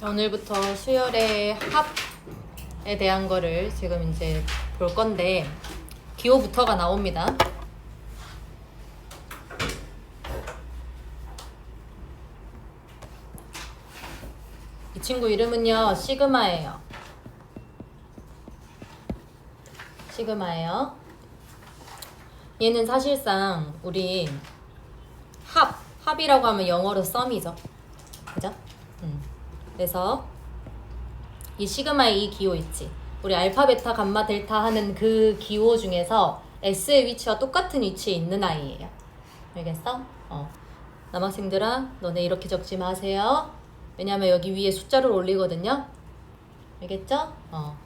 오늘부터 수열의 합에 대한 거를 지금 이제 볼 건데 기호부터가 나옵니다. 이 친구 이름은요 시그마예요. 시그마예요. 얘는 사실상 우리 합이라고 하면 영어로 썸이죠. 그죠? 그래서 이 시그마의 이 기호 있지. 우리 알파, 베타, 감마, 델타 하는 그 기호 중에서 S의 위치와 똑같은 위치에 있는 아이예요. 알겠어? 남학생들아, 너네 이렇게 적지 마세요. 왜냐면 여기 위에 숫자를 올리거든요. 알겠죠?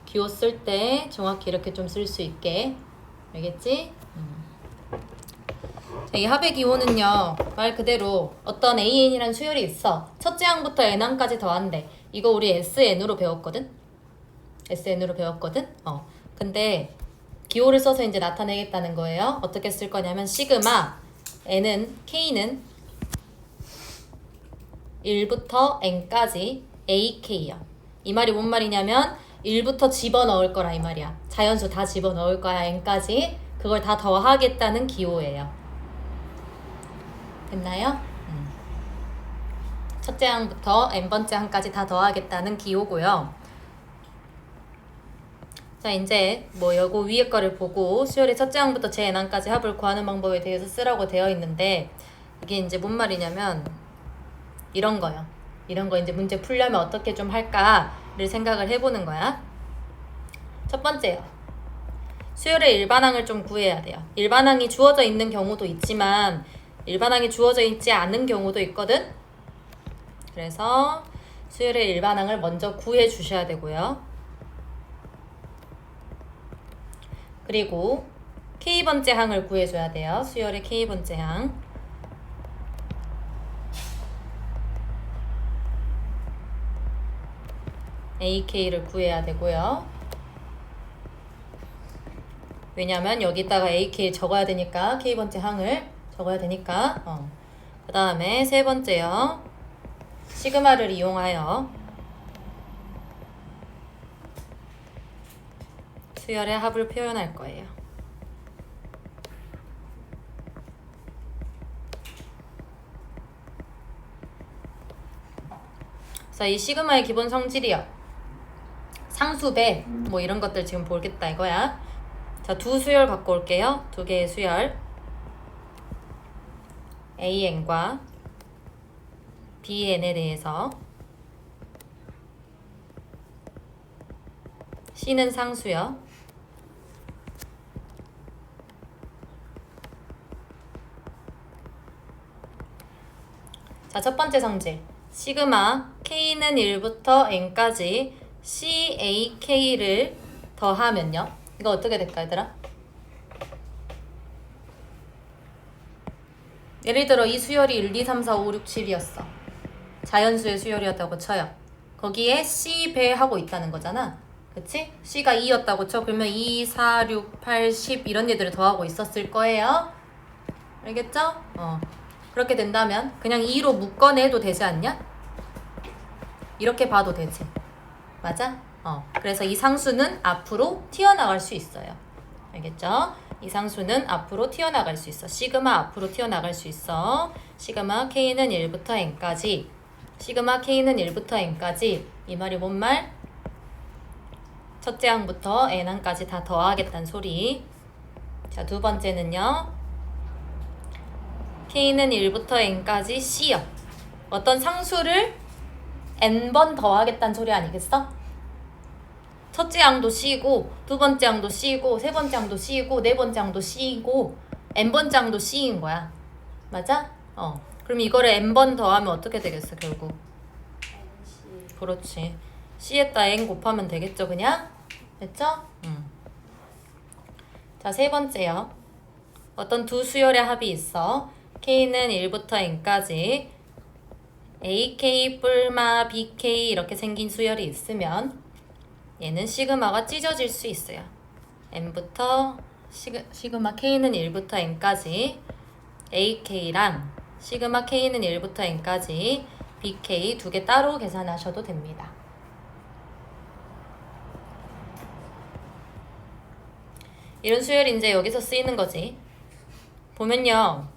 기호 쓸 때 정확히 이렇게 좀 쓸 수 있게. 알겠지? 자, 이 합의 기호는요, 말 그대로 어떤 AN이란 수열이 있어. 첫째 항부터 N항까지 더한대. 이거 우리 SN으로 배웠거든? SN으로 배웠거든? 근데 기호를 써서 이제 나타내겠다는 거예요. 어떻게 쓸 거냐면 시그마 N은 K는 1부터 N까지 AK야. 이 말이 뭔 말이냐면 1부터 집어넣을 거라 이 말이야. 자연수 다 집어넣을 거야 N까지. 그걸 다 더하겠다는 기호예요. 됐나요? 첫째 항부터 n번째 항까지 다 더하겠다는 기호고요. 자, 이제 뭐 요거 위에 거를 보고 수열의 첫째 항부터 제 n항까지 합을 구하는 방법에 대해서 쓰라고 되어 있는데 이게 이제 뭔 말이냐면 이런 거요. 이런 거 이제 문제 풀려면 어떻게 좀 할까를 생각을 해보는 거야. 첫 번째요. 수열의 일반항을 좀 구해야 돼요. 일반항이 주어져 있는 경우도 있지만 일반항이 주어져 있지 않은 경우도 있거든. 그래서 수열의 일반항을 먼저 구해 주셔야 되고요. 그리고 K번째 항을 구해 줘야 돼요. 수열의 K번째 항. AK를 구해야 되고요. 왜냐면 여기다가 AK 적어야 되니까 K번째 항을 적어야 되니까. 그 다음에 세 번째요. 시그마를 이용하여 수열의 합을 표현할 거예요. 자, 이 시그마의 기본 성질이요. 상수배 뭐 이런 것들 지금 보겠다 이거야. 자, 두 수열 갖고 올게요. 두 개의 수열. AN과 BN에 대해서 C는 상수요. 자, 첫 번째 성질. 시그마 K는 1부터 N까지 CAK를 더하면요. 이거 어떻게 될까, 얘들아? 예를 들어 이 수열이 1, 2, 3, 4, 5, 6, 7이었어. 자연수의 수열이었다고 쳐요. 거기에 C 배하고 있다는 거잖아. 그치? C가 2였다고 쳐. 그러면 2, 4, 6, 8, 10 이런 애들을 더하고 있었을 거예요. 알겠죠? 그렇게 된다면 그냥 2로 묶어내도 되지 않냐? 이렇게 봐도 되지. 맞아? 그래서 이 상수는 앞으로 튀어나갈 수 있어요. 알겠죠? 이 상수는 앞으로 튀어나갈 수 있어. 시그마 앞으로 튀어나갈 수 있어. 시그마 K는 1부터 N까지. 시그마 K는 1부터 N까지. 이 말이 뭔 말? 첫째 항부터 N항까지 다 더하겠다는 소리. 자, 두 번째는요. K는 1부터 N까지 C요. 어떤 상수를 N번 더하겠다는 소리 아니겠어? 첫째 항도 C고 두 번째 항도 C고 세 번째 항도 C고 네 번째 항도 C고 N번째 항도 C인 거야. 맞아? 그럼 이거를 N번 더하면 어떻게 되겠어 결국? NC. 그렇지. C에다 N 곱하면 되겠죠 그냥? 됐죠? 자, 세 번째요. 어떤 두 수열의 합이 있어. K는 1부터 N까지 AK, 뿔마, BK 이렇게 생긴 수열이 있으면 얘는 시그마가 찢어질 수 있어요. N부터 시그마 K는 1부터 N까지 AK랑 시그마 K는 1부터 N까지 BK 두 개 따로 계산하셔도 됩니다. 이런 수열이 이제 여기서 쓰이는 거지. 보면요.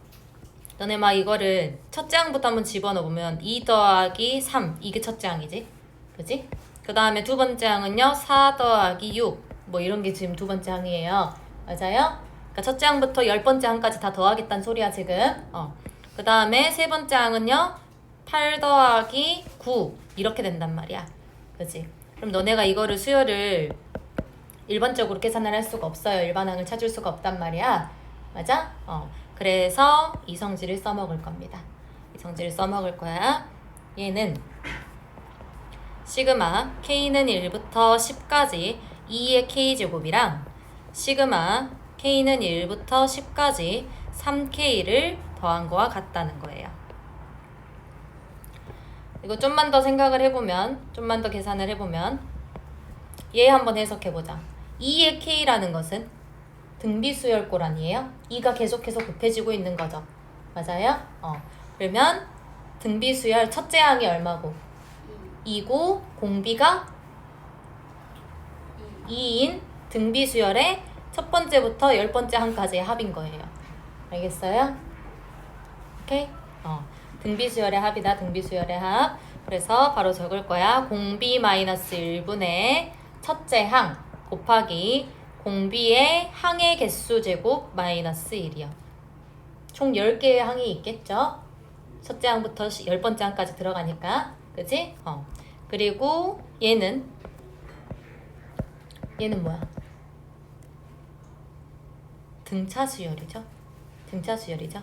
너네 막 이거를 첫째 항부터 한번 집어넣으면 2 더하기 3 이게 첫째 항이지. 그지? 그 다음에 두 번째 항은요. 4 더하기 6 뭐 이런 게 지금 두 번째 항이에요. 맞아요? 그러니까 첫째 항부터 10번째 항까지 다 더하겠다는 소리야 지금. 그 다음에 세 번째 항은요. 8 더하기 9 이렇게 된단 말이야. 그지? 그럼 너네가 이거를 수열을 일반적으로 계산을 할 수가 없어요. 일반항을 찾을 수가 없단 말이야. 맞아? 그래서 이성질을 써먹을 겁니다. 이성질을 써먹을 거야. 얘는 시그마 K는 1부터 10까지 2의 K제곱이랑 시그마 K는 1부터 10까지 3K를 더한 거와 같다는 거예요. 이거 좀만 더 생각을 해보면, 좀만 더 계산을 해보면 얘 한번 해석해보자. 2의 K라는 것은 등비수열꼴 아니에요? 2가 계속해서 곱해지고 있는 거죠. 맞아요? 그러면 등비수열 첫째 항이 얼마고? 2고 공비가 2인 등비수열의 첫 번째부터 10번째 항까지의 합인 거예요. 알겠어요? 오케이? 등비수열의 합이다. 등비수열의 합. 그래서 바로 적을 거야. 공비 마이너스 1분의 첫째 항 곱하기 공비의 항의 개수 제곱 마이너스 1이요. 총 10개의 항이 있겠죠? 첫째 항부터 10번째 항까지 들어가니까. 그치? 그리고 얘는 뭐야? 등차 수열이죠? 등차 수열이죠?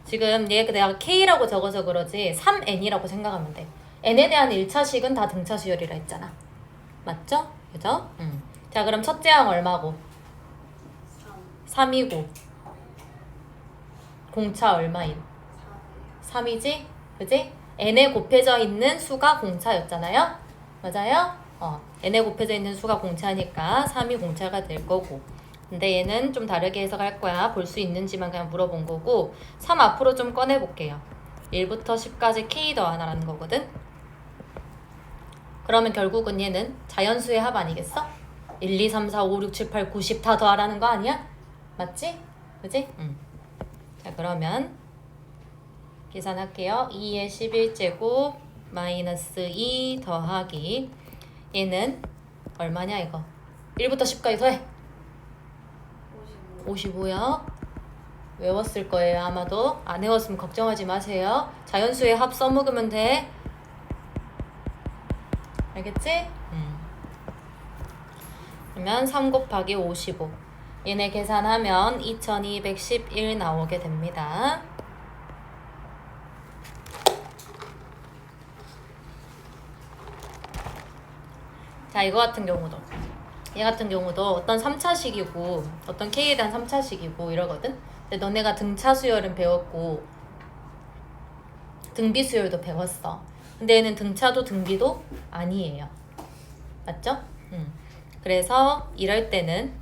지금 얘 내가 K라고 적어서 그러지 3N이라고 생각하면 돼. N에 대한 1차식은 다 등차 수열이라 했잖아. 맞죠? 그죠? 자, 그럼 첫째 항 얼마고? 3이고 공차 얼마인? 3이지? 그지? n에 곱해져 있는 수가 공차였잖아요? 맞아요? n에 곱해져 있는 수가 공차니까 3이 공차가 될 거고, 근데 얘는 좀 다르게 해석할 거야. 볼 수 있는지만 그냥 물어본 거고, 3 앞으로 좀 꺼내볼게요. 1부터 10까지 k 더하나라는 거거든? 그러면 결국은 얘는 자연수의 합 아니겠어? 1, 2, 3, 4, 5, 6, 7, 8, 9, 10 다 더하라는 거 아니야? 맞지? 그지? 자, 그러면 계산할게요. 2의 11제곱 마이너스 2 더하기 얘는 얼마냐 이거? 1부터 10까지 더해. 55요. 외웠을 거예요. 아마도. 안 외웠으면 걱정하지 마세요. 자연수의 합 써먹으면 돼. 알겠지? 그러면 3 곱하기 55. 얘네 계산하면 2211 나오게 됩니다. 자, 이거 같은 경우도, 얘 같은 경우도 어떤 3차식이고 어떤 K에 대한 3차식이고 이러거든? 근데 너네가 등차 수열은 배웠고 등비 수열도 배웠어. 근데 얘는 등차도 등비도 아니에요. 맞죠? 그래서 이럴 때는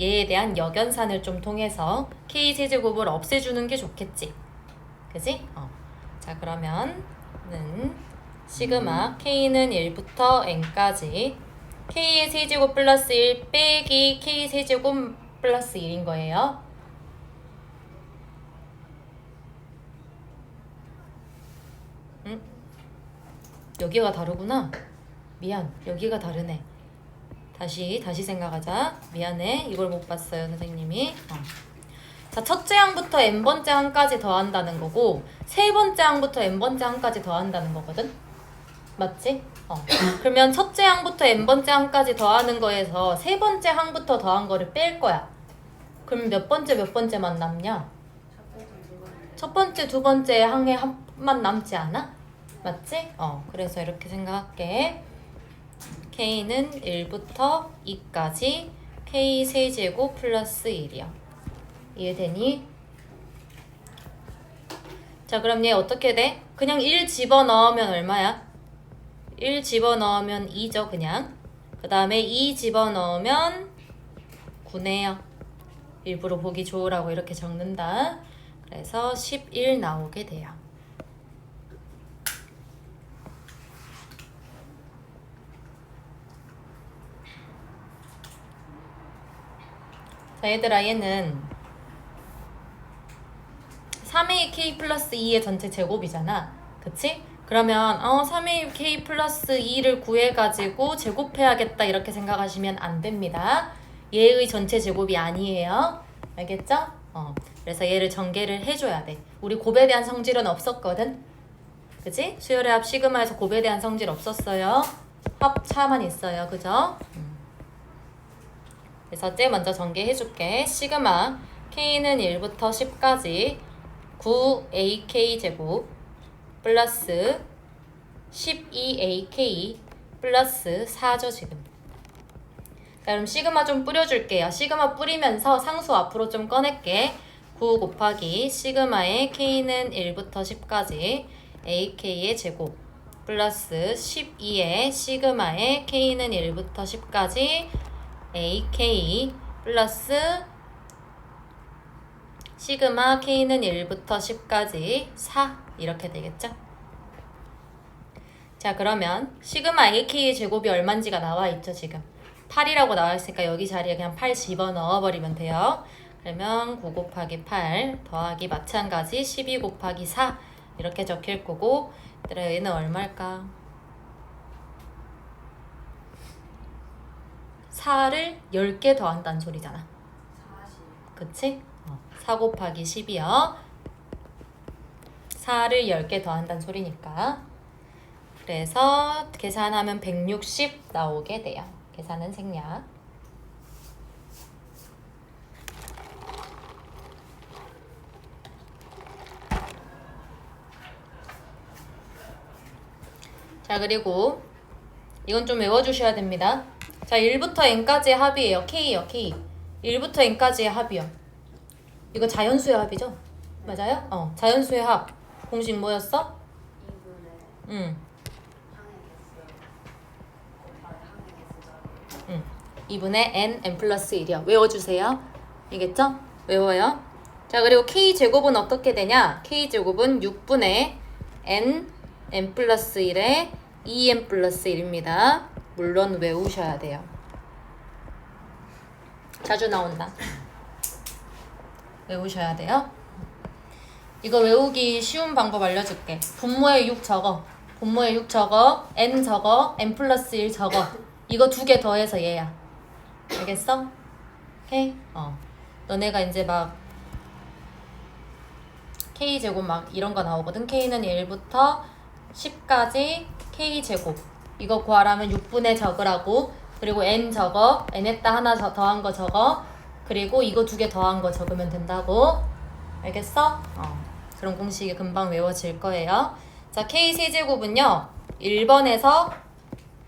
얘에 대한 역연산을 좀 통해서 K 세제곱을 없애주는 게 좋겠지. 그지? 자, 그러면은 시그마 K는 1부터 N까지 K의 세제곱 플러스 1 빼기 K 세제곱 플러스 1인 거예요. 여기가 다르구나. 미안, 여기가 다르네. 다시 생각하자. 미안해, 이걸 못 봤어요 선생님이. 자, 첫째 항부터 n번째 항까지 더한다는 거고 세 번째 항부터 n번째 항까지 더한다는 거거든. 맞지? 그러면 첫째 항부터 n번째 항까지 더하는 거에서 세 번째 항부터 더한 거를 뺄 거야. 그럼 몇 번째만 남냐? 첫 번째, 두 번째 항에 한만 남지 않아? 맞지? 그래서 이렇게 생각할게. K는 1부터 2까지 K 세제곱 플러스 1이요. 이해되니? 자, 그럼 얘 어떻게 돼? 그냥 1 집어넣으면 얼마야? 1 집어넣으면 2죠, 그냥. 그 다음에 2 집어넣으면 9네요. 일부러 보기 좋으라고 이렇게 적는다. 그래서 11 나오게 돼요. 자, 얘들아, 얘는 3AK 플러스 2의 전체 제곱이잖아. 그치? 그러면 3AK 플러스 2를 구해가지고 제곱해야겠다 이렇게 생각하시면 안 됩니다. 얘의 전체 제곱이 아니에요. 알겠죠? 그래서 얘를 전개를 해줘야 돼. 우리 곱에 대한 성질은 없었거든. 그치? 수열의 합 시그마에서 곱에 대한 성질 없었어요. 합차만 있어요. 그죠? 그래서 제일 먼저 전개해줄게. 시그마 K는 1부터 10까지 9AK 제곱 플러스 12AK 플러스 4죠 지금. 자, 그럼 시그마 좀 뿌려줄게요. 시그마 뿌리면서 상수 앞으로 좀 꺼낼게. 9 곱하기 시그마의 K는 1부터 10까지 AK의 제곱 플러스 12의 시그마의 K는 1부터 10까지 AK 플러스 시그마 K는 1부터 10까지 4 이렇게 되겠죠? 자, 그러면 시그마 AK의 제곱이 얼만지가 나와 있죠 지금. 8이라고 나와 있으니까 여기 자리에 그냥 8 집어넣어 버리면 돼요. 그러면 9 곱하기 8 더하기 마찬가지 12 곱하기 4 이렇게 적힐 거고, 얘들아 얘는 얼마일까? 4를 10개 더한다는 소리잖아. 40. 그치? 4 곱하기 10이요. 4를 10개 더한다는 소리니까. 그래서 계산하면 160 나오게 돼요. 계산은 생략. 자, 그리고 이건 좀 외워주셔야 됩니다. 자, 1부터 n까지의 합이에요. K요, K. 1부터 n까지의 합이요. 이거 자연수의 합이죠? 맞아요? 자연수의 합. 공식 뭐였어? 2분의 n 플러스 1이요. 외워주세요. 알겠죠? 외워요. 자, 그리고 K제곱은 어떻게 되냐? K제곱은 6분의 n 플러스 1에 2n 플러스 1입니다. 물론 외우셔야 돼요. 자주 나온다. 외우셔야 돼요. 이거 외우기 쉬운 방법 알려줄게. 분모에 6 적어. 분모에 6 적어. n 적어. n 플러스 1 적어. 이거 2개 더해서 얘야. 알겠어? 오케이? 너네가 이제 막 K제곱 막 이런 거 나오거든. K는 1부터 10까지 K제곱. 이거 구하라면 6분의 적으라고. 그리고 n 적어. n에다 하나 더한 거 적어. 그리고 이거 2개 더한 거 적으면 된다고. 알겠어? 그런 공식이 금방 외워질 거예요. 자, K 세제곱은요. 1번에서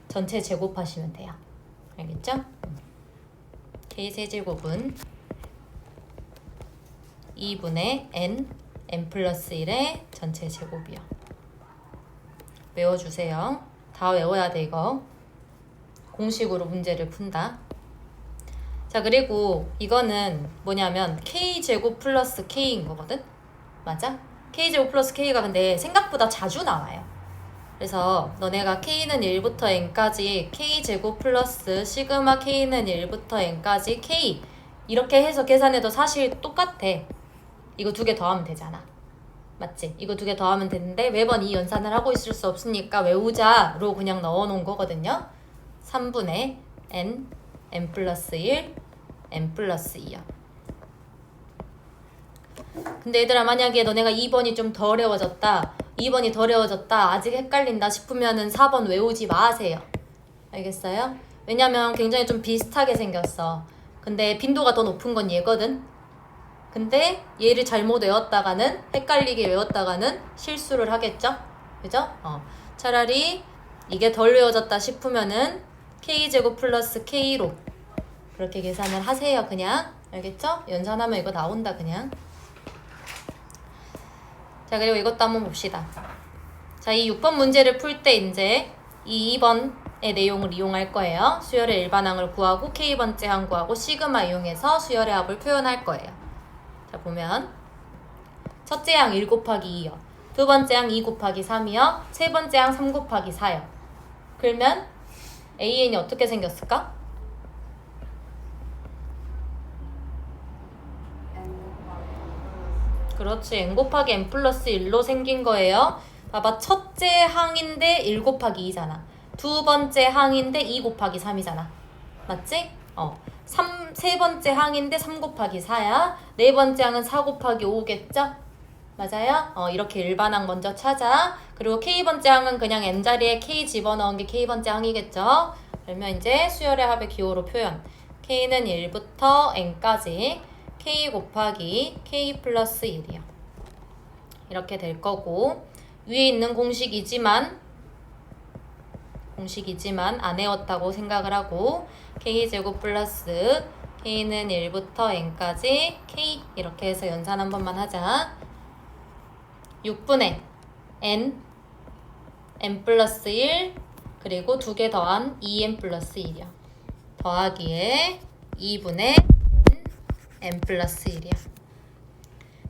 전체 제곱하시면 돼요. 알겠죠? K 세제곱은 2분의 n 플러스 1의 전체 제곱이요. 외워주세요. 다 외워야 돼 이거. 공식으로 문제를 푼다. 자, 그리고 이거는 뭐냐면 K제곱 플러스 K인 거거든? 맞아? K제곱 플러스 K가 근데 생각보다 자주 나와요. 그래서 너네가 K는 1부터 n까지 K제곱 플러스 시그마 K는 1부터 n까지 K 이렇게 해서 계산해도 사실 똑같아. 이거 2개 더하면 되잖아. 맞지? 이거 2개 더하면 되는데 매번 이 연산을 하고 있을 수 없으니까 외우자로 그냥 넣어놓은 거거든요. 3분의 n 플러스 1, n 플러스 2요. 근데 얘들아 만약에 너네가 2번이 좀 더 어려워졌다. 2번이 더 어려워졌다. 아직 헷갈린다 싶으면은 4번 외우지 마세요. 알겠어요? 왜냐면 굉장히 좀 비슷하게 생겼어. 근데 빈도가 더 높은 건 얘거든. 근데 얘를 잘못 외웠다가는 헷갈리게 외웠다가는 실수를 하겠죠? 그죠? 차라리 이게 덜 외워졌다 싶으면은 K제곱 플러스 K로 그렇게 계산을 하세요. 그냥. 알겠죠? 연산하면 이거 나온다 그냥. 자, 그리고 이것도 한번 봅시다. 자, 이 6번 문제를 풀 때 이제 이 2번의 내용을 이용할 거예요. 수열의 일반항을 구하고 K번째 항 구하고 시그마 이용해서 수열의 합을 표현할 거예요. 자, 보면 첫째 항 1 곱하기 2요. 두 번째 항 2 곱하기 3이요. 세 번째 항 3 곱하기 4요. 그러면 AN이 어떻게 생겼을까? 그렇지. n 곱하기 n 플러스 1로 생긴 거예요. 봐봐. 첫째 항인데 1 곱하기 2잖아. 두 번째 항인데 2 곱하기 3이잖아. 맞지? 세 번째 항인데 3 곱하기 4야. 네 번째 항은 4 곱하기 5겠죠? 맞아요? 이렇게 일반항 먼저 찾아. 그리고 K번째 항은 그냥 N자리에 K 집어넣은 게 K번째 항이겠죠? 그러면 이제 수열의 합의 기호로 표현. K는 1부터 N까지 K 곱하기 K 플러스 1이야. 이렇게 될 거고, 위에 있는 공식이지만 안 외웠다고 생각을 하고, K제곱 플러스 K는 1부터 N까지 K 이렇게 해서 연산 한 번만 하자. 6분의 N 플러스 1 그리고 2개 더한 2N 플러스 1이야. 더하기에 2분의 N 플러스 1이야.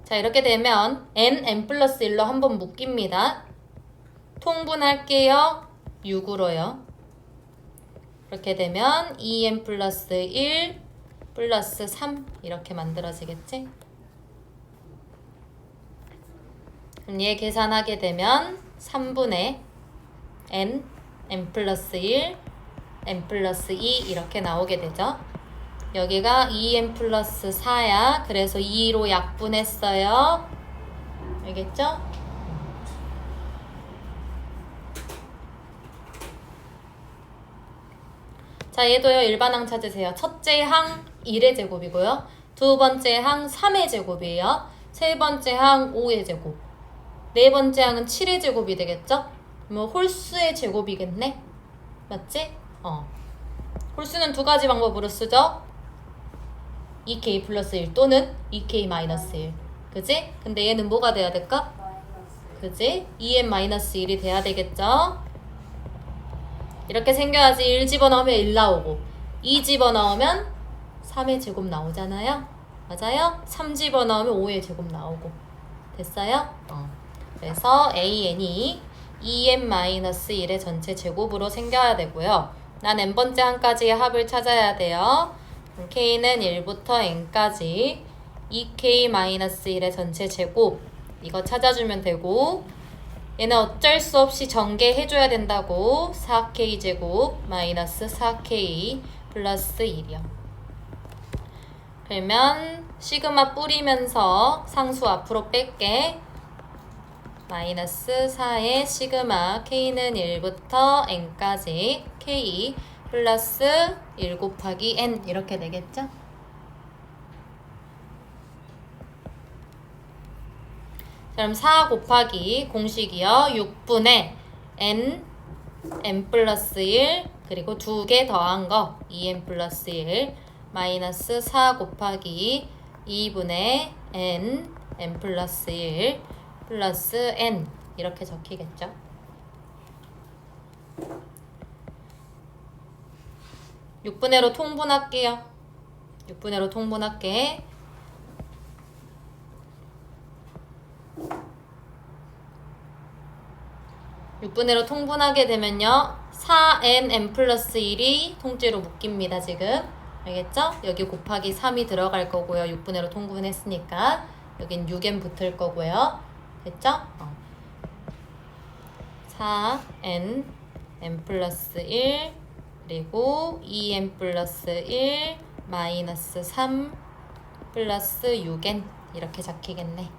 자, 이렇게 되면 N 플러스 1로 한번 묶입니다. 통분할게요. 6으로요. 이렇게 되면 2N 플러스 1 플러스 3 이렇게 만들어지겠지? 그럼 얘 계산하게 되면 3분의 N 플러스 1 N 플러스 2 이렇게 나오게 되죠. 여기가 2N 플러스 4야. 그래서 2로 약분했어요. 알겠죠? 자, 얘도요. 일반항 찾으세요. 첫째 항 1의 제곱이고요. 두 번째 항 3의 제곱이에요. 세 번째 항 5의 제곱. 네 번째 항은 7의 제곱이 되겠죠? 뭐 홀수의 제곱이겠네? 맞지? 홀수는 두 가지 방법으로 쓰죠? 2k 플러스 1 또는 2k 마이너스 1. 그지? 근데 얘는 뭐가 돼야 될까? 그지? 2n 마이너스 1이 돼야 되겠죠? 이렇게 생겨야지 1 집어넣으면 1 나오고 2 집어넣으면 3의 제곱 나오잖아요? 맞아요? 3 집어넣으면 5의 제곱 나오고 됐어요? 그래서 AN이 2n-1의 전체 제곱으로 생겨야 되고요. 난 n번째 항까지의 합을 찾아야 돼요. K는 1부터 N까지 2K-1의 전체 제곱 이거 찾아주면 되고 얘는 어쩔 수 없이 전개해줘야 된다고 4K제곱 마이너스 4K 플러스 1이요. 그러면 시그마 뿌리면서 상수 앞으로 뺄게. 마이너스 4의 시그마 K는 1부터 N까지 K 플러스 1 곱하기 N 이렇게 되겠죠? 그럼 4 곱하기 공식이요. 6분의 N 플러스 1 그리고 2개 더한 거 2N 플러스 1 마이너스 4 곱하기 2분의 N 플러스 1 플러스 N 이렇게 적히겠죠? 6분의로 통분할게요. 6분의로 통분할게. 6분의로 통분하게 되면요. 4n 플러스 1이 통째로 묶입니다. 지금. 알겠죠? 여기 곱하기 3이 들어갈 거고요. 6분의로 통분했으니까. 여긴 6n 붙을 거고요. 됐죠? 4n 플러스 1 그리고 2n 플러스 1 마이너스 3 플러스 6n 이렇게 적히겠네.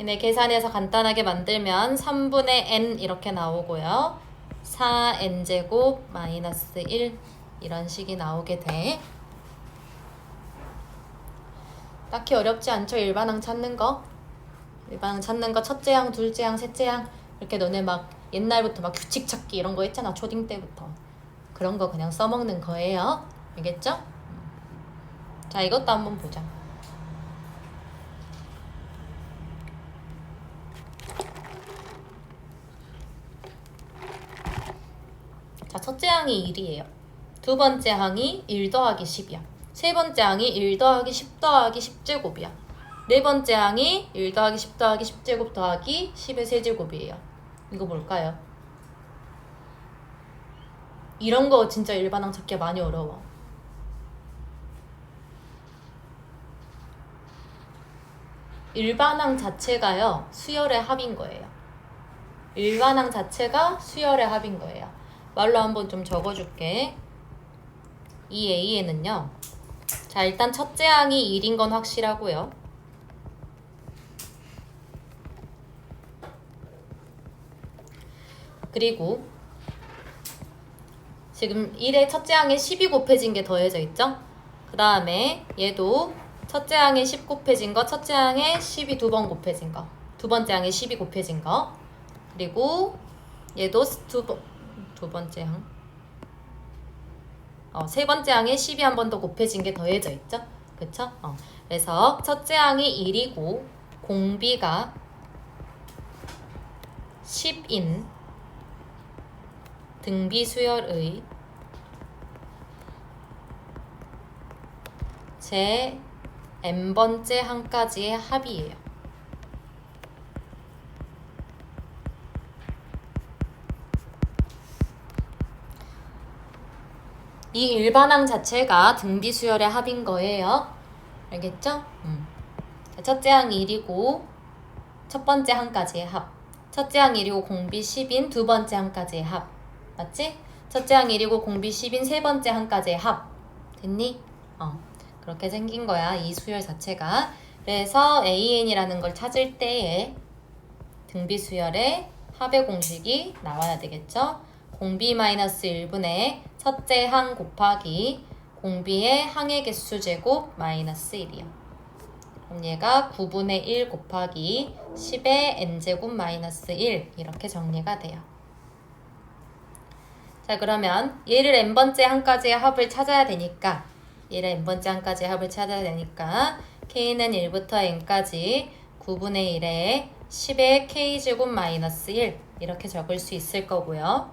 얘네 계산해서 간단하게 만들면 3분의 n 이렇게 나오고요. 4n제곱 마이너스 1 이런 식이 나오게 돼. 딱히 어렵지 않죠? 일반항 찾는 거. 일반항 찾는 거 첫째 항, 둘째 항, 셋째 항 이렇게 너네 막 옛날부터 막 규칙 찾기 이런 거 했잖아. 초딩 때부터. 그런 거 그냥 써먹는 거예요. 알겠죠? 자, 이것도 한번 보자. 자, 첫째 항이 1이에요. 두 번째 항이 1 더하기 10이야. 세 번째 항이 1 더하기 10 더하기 10제곱이야. 네 번째 항이 1 더하기 10 더하기 10제곱 더하기 10의 세제곱이에요. 이거 뭘까요? 이런 거 진짜 일반항 찾기가 많이 어려워. 일반항 자체가요 수열의 합인 거예요. 일반항 자체가 수열의 합인 거예요. 말로 한번 좀 적어줄게. 이 A에는요, 자 일단 첫째 항이 1인 건 확실하고요. 그리고 지금 1의 첫째 항에 10이 곱해진 게 더해져 있죠? 그 다음에 얘도 첫째 항에 10 곱해진 거, 첫째 항에 10이 2번 곱해진 거, 두 번째 항에 10이 곱해진 거, 그리고 얘도 두 번째 항, 세 번째 항에 10이 한 번 더 곱해진 게 더해져 있죠? 그쵸? 그래서 첫째 항이 1이고 공비가 10인 등비수열의 제 n번째 항까지의 합이에요. 이 일반항 자체가 등비수열의 합인 거예요. 알겠죠? 첫째 항 1이고 첫 번째 항까지의 합. 첫째 항 1이고 공비 10인 두 번째 항까지의 합. 맞지? 첫째 항 1이고 공비 10인 세 번째 항까지의 합. 됐니? 그렇게 생긴 거야. 이 수열 자체가. 그래서 AN이라는 걸 찾을 때에 등비수열의 합의 공식이 나와야 되겠죠? 공비 마이너스 1분의 첫째 항 곱하기 공비의 항의 개수 제곱 마이너스 1이요. 그럼 얘가 9분의 1 곱하기 10의 n제곱 마이너스 1 이렇게 정리가 돼요. 자 그러면 얘를 n번째 항까지의 합을 찾아야 되니까 얘를 n번째 항까지의 합을 찾아야 되니까 k는 1부터 n까지 9분의 1에 10의 k제곱 마이너스 1 이렇게 적을 수 있을 거고요.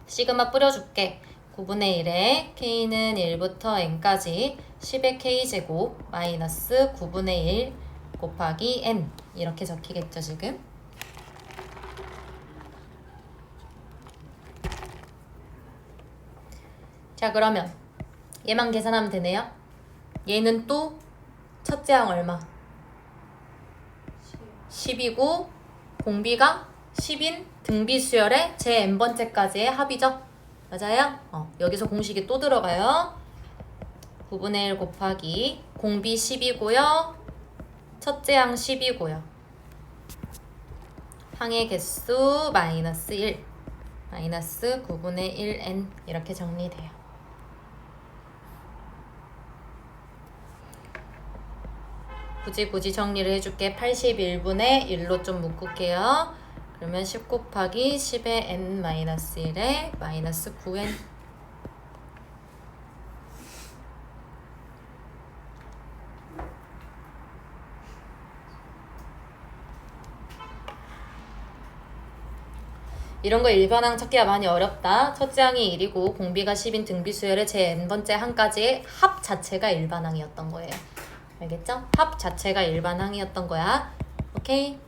시그마 뿌려줄게. 9분의 1에 k는 1부터 n까지 10의 k제곱 마이너스 9분의 1 곱하기 n 이렇게 적히겠죠 지금? 자 그러면 얘만 계산하면 되네요. 얘는 또 첫째 항 얼마? 10이고 공비가 10인 등비수열의 제 n번째까지의 합이죠? 맞아요? 여기서 공식이 또 들어가요. 9분의 1 곱하기 공비 10이고요. 첫째 항 10이고요. 항의 개수 마이너스 1 마이너스 9분의 1n 이렇게 정리돼요. 굳이 정리를 해줄게. 81분의 1로 좀 묶을게요. 그러면 10 곱하기 10의 n-1에 마이너스 9n 이런 거 일반항 찾기가 많이 어렵다. 첫째 항이 1이고 공비가 10인 등비수열의 제 n번째 항까지의 합 자체가 일반항이었던 거예요. 알겠죠? 합 자체가 일반항이었던 거야. 오케이?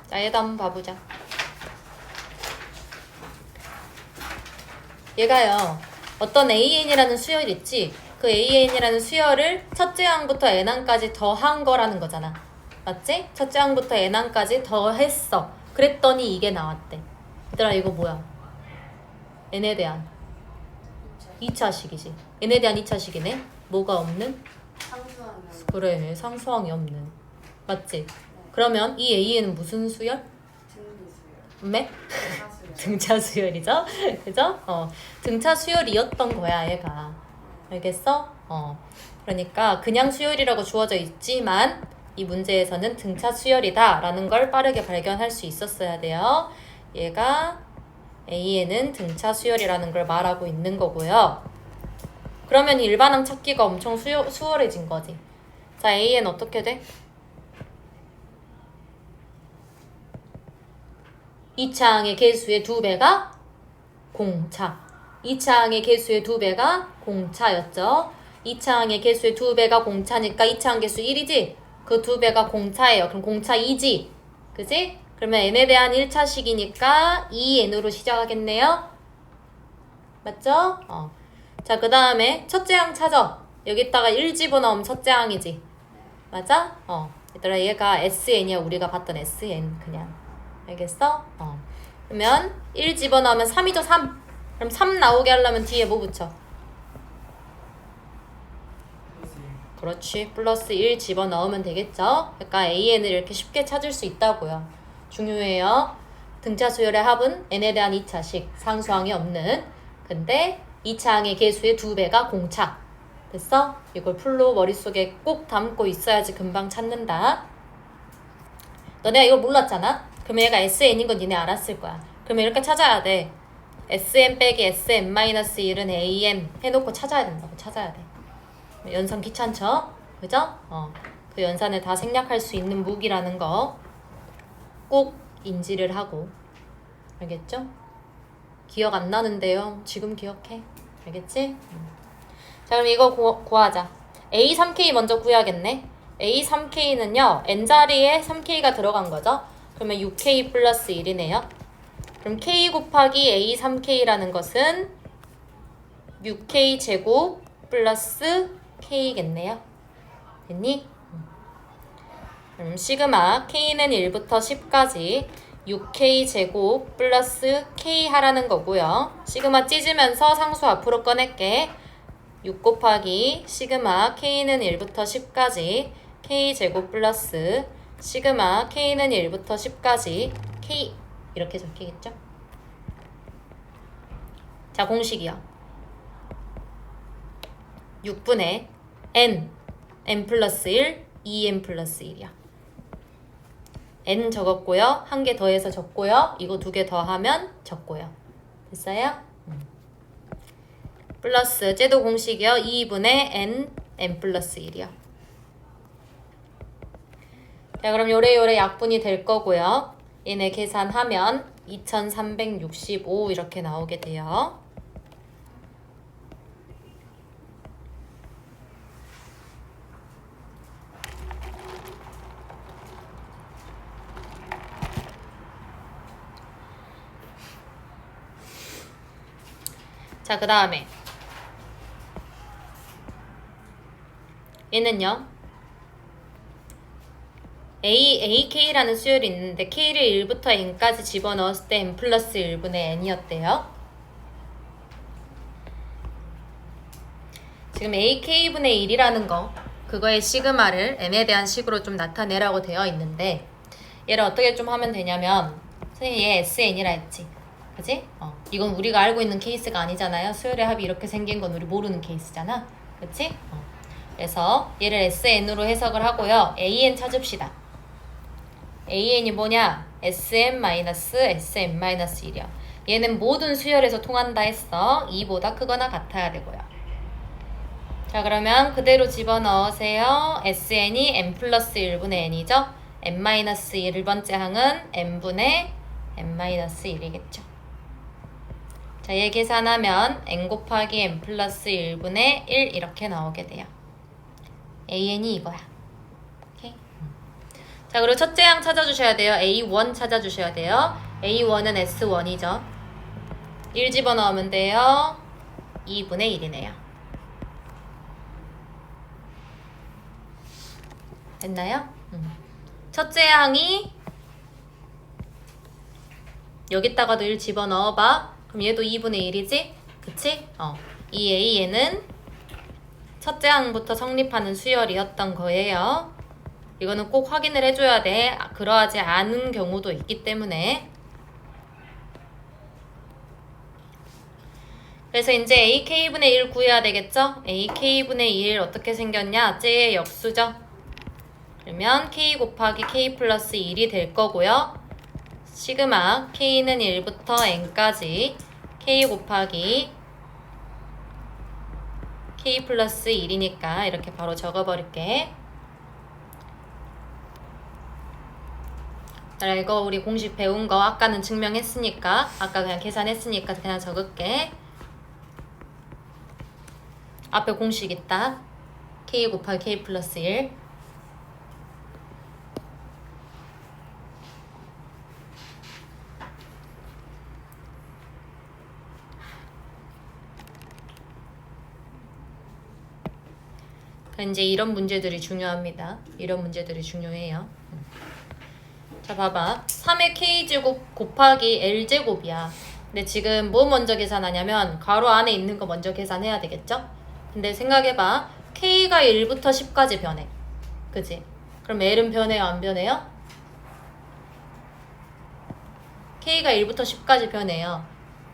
자, 얘도 한번 봐보자. 얘가요, 어떤 AN이라는 수열 있지? 그 AN이라는 수열을 첫째 항부터 n항까지 더한 거라는 거잖아. 맞지? 첫째 항부터 n항까지 더했어. 그랬더니 이게 나왔대. 얘들아, 이거 뭐야? n에 대한 2차식이지. n에 대한 2차식이네? 뭐가 없는? 상수항은 그래, 상수항이 없는. 맞지? 그러면 이 AN은 무슨 수열? 등비수열, 네? 등하수열. 등차 수열이죠? 그죠? 등차 수열이었던 거야, 얘가. 알겠어? 그러니까 그냥 수열이라고 주어져 있지만 이 문제에서는 등차 수열이다 라는 걸 빠르게 발견할 수 있었어야 돼요. 얘가 A에는 등차 수열이라는 걸 말하고 있는 거고요. 그러면 일반항 찾기가 엄청 수월해진 거지. 자, A는 어떻게 돼? 2차항의 개수의 2배가 공차. 2차항의 개수의 2배가 공차였죠. 2차항의 개수의 2배가 공차니까 2차항 개수 1이지? 그 2배가 공차예요. 그럼 공차 2지? 그지? 그러면 n에 대한 1차식이니까 2n으로 시작하겠네요. 맞죠? 자, 그 다음에 첫째 항 찾아. 여기다가 1 집어넣으면 첫째 항이지. 맞아? 얘들아 얘가 SN이야. 우리가 봤던 SN 그냥. 알겠어? 그러면 1 집어넣으면 3이죠. 3. 그럼 3 나오게 하려면 뒤에 뭐 붙여? 그렇지. 플러스 1 집어넣으면 되겠죠? 그러니까 AN을 이렇게 쉽게 찾을 수 있다고요. 중요해요. 등차 수열의 합은 n에 대한 2차식. 상수항이 없는. 근데 2차항의 개수의 2배가 공차. 됐어? 이걸 풀로 머릿속에 꼭 담고 있어야지 금방 찾는다. 너네가 이걸 몰랐잖아? 그러면 얘가 SN인 건 니네 알았을 거야. 그러면 이렇게 찾아야 돼. SN 빼기 SM-1은 AN 해놓고 찾아야 된다고. 찾아야 돼. 연산 귀찮죠? 그죠? 그 연산을 다 생략할 수 있는 무기라는 거 꼭 인지를 하고. 알겠죠? 기억 안 나는데요. 지금 기억해. 알겠지? 자, 그럼 이거 구하자. A3K 먼저 구해야겠네. A3K는요. N자리에 3K가 들어간 거죠. 그러면 6K 플러스 1이네요. 그럼 K 곱하기 A3K라는 것은 6K 제곱 플러스 K겠네요. 됐니? 그럼 시그마 K는 1부터 10까지 6K 제곱 플러스 K 하라는 거고요. 시그마 찢으면서 상수 앞으로 꺼낼게. 6 곱하기 시그마 K는 1부터 10까지 K 제곱 플러스 시그마 K는 1부터 10까지 K 이렇게 적히겠죠? 자, 공식이요. 6분의 n 플러스 1, 2n 플러스 1이야. n 적었고요. 한 개 더해서 적고요. 이거 2개 더하면 적고요. 됐어요? 플러스 쟤도 공식이요. 2분의 n 플러스 1이요. 자, 그럼 요래요래 약분이 될 거고요. 얘네 계산하면 2365 이렇게 나오게 돼요. 자, 그 다음에 얘는요. AK라는 수열이 있는데 K를 1부터 N까지 집어넣었을 때 N 플러스 1분의 N이었대요. 지금 AK분의 1이라는 거 그거의 시그마를 N에 대한 식으로 좀 나타내라고 되어 있는데 얘를 어떻게 좀 하면 되냐면 선생님 얘 SN이라 했지. 그지? 이건 우리가 알고 있는 케이스가 아니잖아요. 수열의 합이 이렇게 생긴 건 우리 모르는 케이스잖아. 그치? 그래서 얘를 SN으로 해석을 하고요. AN 찾읍시다. AN이 뭐냐? SM-SM-1이야. 얘는 모든 수열에서 통한다 했어. 2보다 크거나 같아야 되고요. 자, 그러면 그대로 집어넣으세요. SN이 n 플러스 1분의 n이죠. n-1번째 항은 n분의 n-1이겠죠. 자, 얘 계산하면 n 곱하기 n 플러스 1분의 1 이렇게 나오게 돼요. AN이 이거야. 오케이? 자, 그리고 첫째 항 찾아주셔야 돼요. A1 찾아주셔야 돼요. A1은 S1이죠. 1 집어넣으면 돼요. 2분의 1이네요. 됐나요? 첫째 항이 여기다가도 1 집어넣어봐. 그럼 얘도 2분의 1이지? 그치? 이 AN은 첫째 항부터 성립하는 수열이었던 거예요. 이거는 꼭 확인을 해줘야 돼. 그러하지 않은 경우도 있기 때문에. 그래서 이제 AK분의 1 구해야 되겠죠? AK분의 1 어떻게 생겼냐? 쟤의 역수죠? 그러면 K 곱하기 K 플러스 1이 될 거고요. 시그마 K는 1부터 N까지 K 곱하기 K 플러스 1이니까 이렇게 바로 적어버릴게. 자, 이거 우리 공식 배운 거 아까는 증명했으니까 아까 그냥 계산했으니까 그냥 적을게. 앞에 공식 있다. K 곱하기 K 플러스 1. 이제 이런 문제들이 중요합니다. 이런 문제들이 중요해요. 자, 봐봐. 3의 k제곱 곱하기 l제곱이야. 근데 지금 뭐 먼저 계산하냐면 가로 안에 있는 거 먼저 계산해야 되겠죠? 근데 생각해봐. k가 1부터 10까지 변해. 그지? 그럼 l은 변해요? 안 변해요? k가 1부터 10까지 변해요.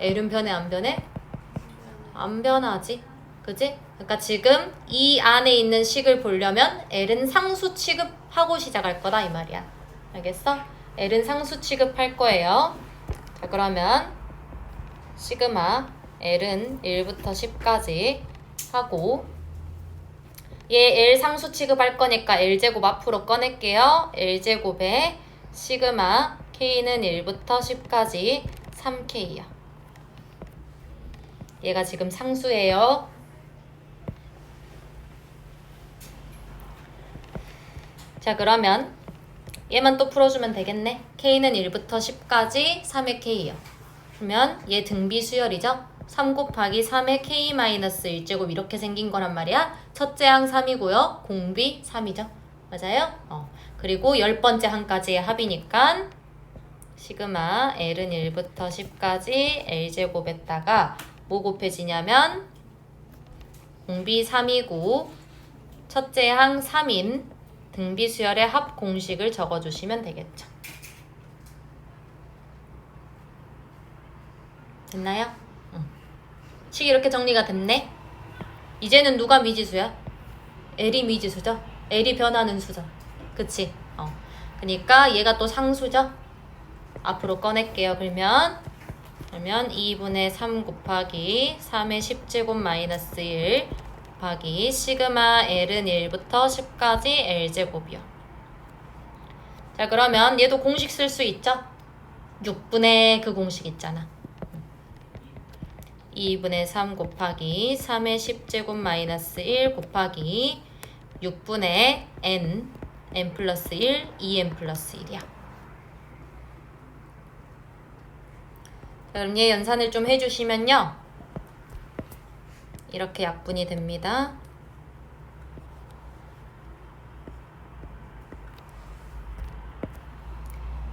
l은 변해? 안 변해? 안 변하지. 그지? 그러니까 지금 이 안에 있는 식을 보려면 l은 상수 취급하고 시작할 거다 이 말이야. 알겠어? l은 상수 취급할 거예요. 자, 그러면 시그마 l은 1부터 10까지 하고 얘 L 상수 취급할 거니까 L제곱 앞으로 꺼낼게요. L제곱에 시그마 K는 1부터 10까지 3K요. 얘가 지금 상수예요. 자, 그러면 얘만 또 풀어주면 되겠네. K는 1부터 10까지 3의 K요. 그러면 얘 등비 수열이죠? 3 곱하기 3의 K-1제곱 이렇게 생긴 거란 말이야. 첫째 항 3이고요. 공비 3이죠. 맞아요? 그리고 10번째 항까지의 합이니까 시그마 L은 1부터 10까지 L제곱에다가 뭐 곱해지냐면 공비 3이고 첫째 항 3인 등비 수열의 합 공식을 적어주시면 되겠죠. 됐나요? 식 이렇게 정리가 됐네. 이제는 누가 미지수야? L이 미지수죠? L이 변하는 수죠. 그치? 그러니까 얘가 또 상수죠? 앞으로 꺼낼게요. 그러면 2분의 3 곱하기 3의 10제곱 마이너스 1 곱하기 시그마 L은 1부터 10까지 L제곱이요. 자, 그러면 얘도 공식 쓸 수 있죠? 6분의 그 공식 있잖아. 2분의 3 곱하기 3의 10제곱 마이너스 1 곱하기 6분의 n 플러스 1, 2n 플러스 1이야. 자, 그럼 얘 연산을 좀 해주시면요. 이렇게 약분이 됩니다.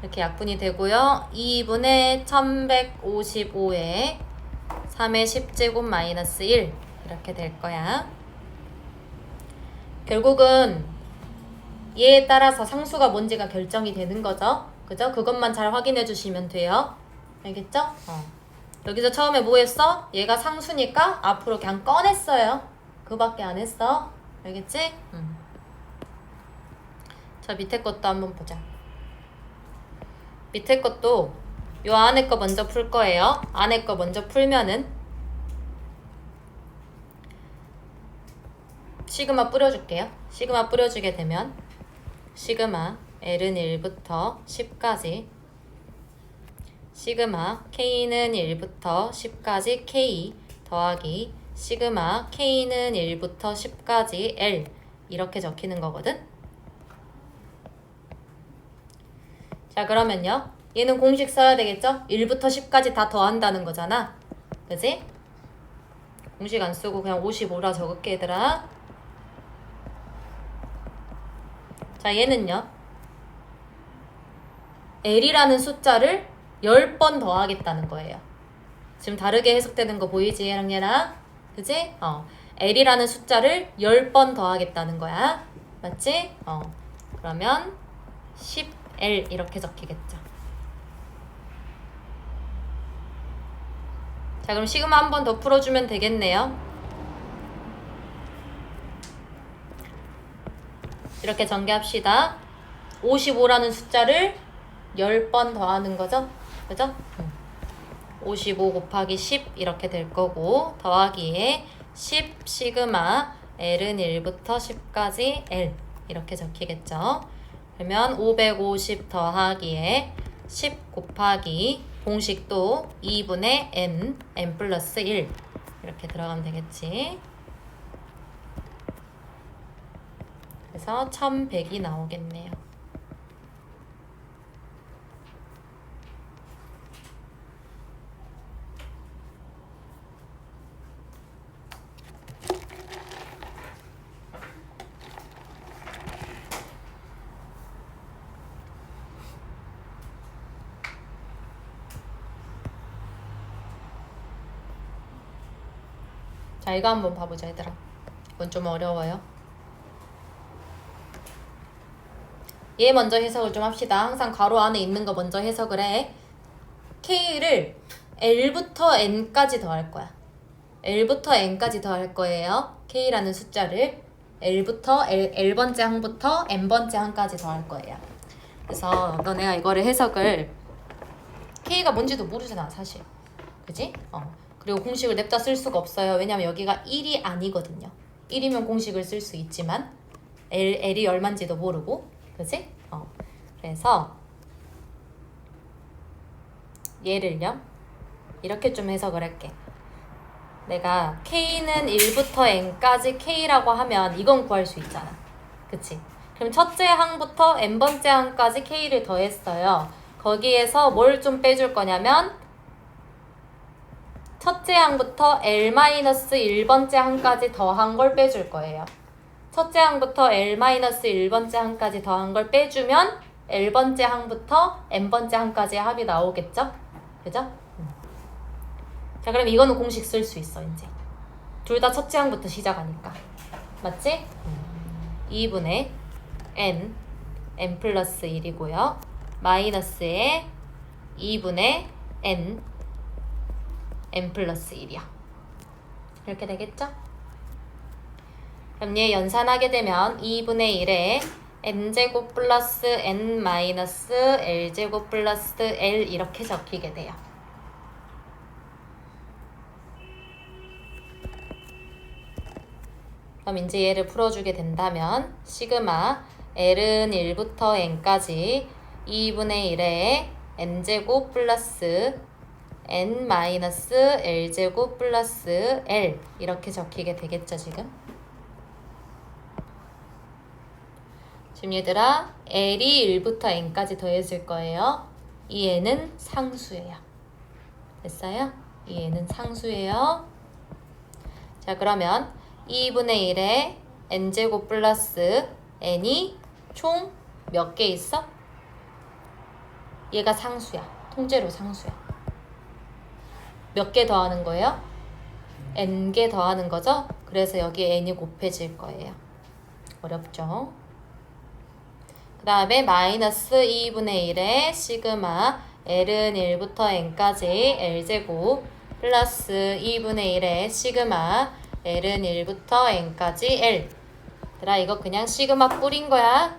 이렇게 약분이 되고요. 2분의 1155에 3의 10제곱 마이너스 1 이렇게 될 거야. 결국은 얘에 따라서 상수가 뭔지가 결정이 되는 거죠. 그죠? 그것만 잘 확인해 주시면 돼요. 알겠죠? 여기서 처음에 뭐 했어? 얘가 상수니까 앞으로 그냥 꺼냈어요. 그밖에 안 했어. 알겠지? 자, 밑에 것도 한번 보자. 밑에 것도 요 안에 거 먼저 풀 거예요. 안에 거 먼저 풀면은 시그마 뿌려줄게요. 시그마 뿌려주게 되면 시그마 L은 1부터 10까지 시그마 K는 1부터 10까지 K 더하기 시그마 K는 1부터 10까지 L 이렇게 적히는 거거든. 자, 그러면요. 얘는 공식 써야 되겠죠? 1부터 10까지 다 더한다는 거잖아. 그지? 공식 안 쓰고 그냥 55라 적을게, 얘들아. 자, 얘는요. L이라는 숫자를 10번 더하겠다는 거예요. 지금 다르게 해석되는 거 보이지, 얘랑 얘랑? 그지? L이라는 숫자를 10번 더하겠다는 거야. 맞지? 그러면 10L 이렇게 적히겠죠. 자, 그럼 시그마 한 번 더 풀어주면 되겠네요. 이렇게 전개합시다. 55라는 숫자를 10번 더하는 거죠? 그죠? 55 곱하기 10 이렇게 될 거고 더하기에 10 시그마 L은 1부터 10까지 L 이렇게 적히겠죠? 그러면 550 더하기에 10 곱하기 공식도 2분의 n 플러스 1 이렇게 들어가면 되겠지. 그래서 1100이 나오겠네요. 자, 이거 한번 봐보자, 얘들아. 이건 좀 어려워요. 얘 먼저 해석을 좀 합시다. 항상 괄호 안에 있는 거 먼저 해석을 해. K를 L부터 N까지 더할 거야. L부터 N까지 더할 거예요. K라는 숫자를 L부터 L번째 항부터 N번째 항까지 더할 거예요. 그래서 너네가 이거를 해석을 K가 뭔지도 모르잖아, 사실. 그지? 그리고 공식을 냅다 쓸 수가 없어요. 왜냐면 여기가 1이 아니거든요. 1이면 공식을 쓸 수 있지만 L이 얼만지도 모르고, 그지? 그래서 얘를요, 이렇게 좀 해석을 할게. 내가 K는 1부터 N까지 K라고 하면 이건 구할 수 있잖아. 그치? 그럼 첫째 항부터 N번째 항까지 K를 더했어요. 거기에서 뭘 좀 빼줄 거냐면 첫째 항부터 L-1번째 항까지 더한 걸 빼줄 거예요. 첫째 항부터 L-1번째 항까지 더한 걸 빼주면 L번째 항부터 N번째 항까지의 합이 나오겠죠? 그죠? 자, 그럼 이거는 공식 쓸 수 있어, 이제. 둘 다 첫째 항부터 시작하니까. 맞지? 2분의 N 플러스 1이고요. 마이너스에 2분의 N 플러스 1이야. 이렇게 되겠죠? 그럼 얘 연산하게 되면 2분의 1에 n제곱 플러스 n 마이너스 l제곱 플러스 l 이렇게 적히게 돼요. 그럼 이제 얘를 풀어주게 된다면 시그마 l은 1부터 n까지 2분의 1에 n제곱 플러스 n 마이너스 l제곱 플러스 l 이렇게 적히게 되겠죠, 지금? 지금 얘들아, L이 1부터 N까지 더해질 거예요. 이 N은 상수예요. 됐어요? 이 N은 상수예요. 자, 그러면 2분의 1에 N제곱 플러스 N이 총 몇 개 있어? 얘가 상수야. 통째로 상수야. 몇 개 더하는 거예요? N개 더하는 거죠? 그래서 여기에 N이 곱해질 거예요. 어렵죠? 그 다음에 마이너스 2분의 1에 시그마 L은 1부터 N까지 L제곱 플러스 2분의 1에 시그마 L은 1부터 N까지 L. 얘들아, 이거 그냥 시그마 뿌린 거야.